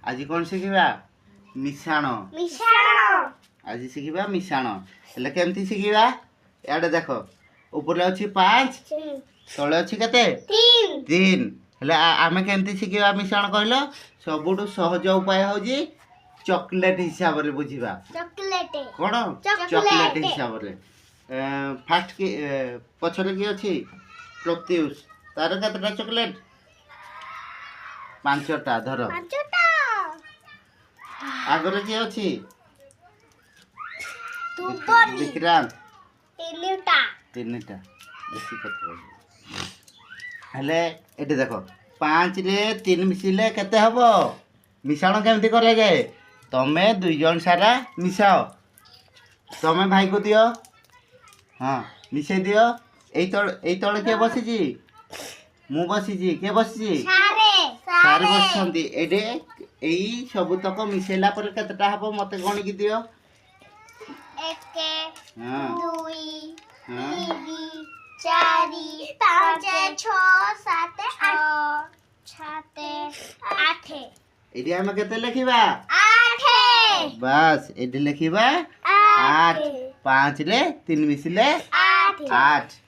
आज कौन शिखा मिशाण मिशाण आज शिखा मिशाण हेले केमती शिखा याडे देख ऊपर अच्छी 5 तले अच्छी केते 3 हेले आमे केमती शिखा मिशाण कहल सबुठु सहज उपाय होजी चॉकलेट हिसाब रे बुझिबा चॉकलेट कोन चॉकलेट हिसाब रे फास्ट की पछरे की अछि प्रत्युष तार केतटा चॉकलेट 5टा धर 5टा आगरे की अछि दुबरी विक्रांत 3टा बेसी कत हेले एटे देखो 5 रे 3 मिसिले केते हबो मिशाण केमती करे जाए तमे 2 जन सारा मिसाओ तमे भाई को दियो हाँ मिसे दियो एई तळे के बसी जी मु बसी जी के बसी जी सारे बसंती एडे एई सब तक मिसेला पर केतटा हबो मते गणी की दियो 1 हाँ 2 3 4 5 6 7 8 8 एडी हम केते लिखिबा 8 बस एडी लिखिबा 8 5 रे 3 मिसिले 8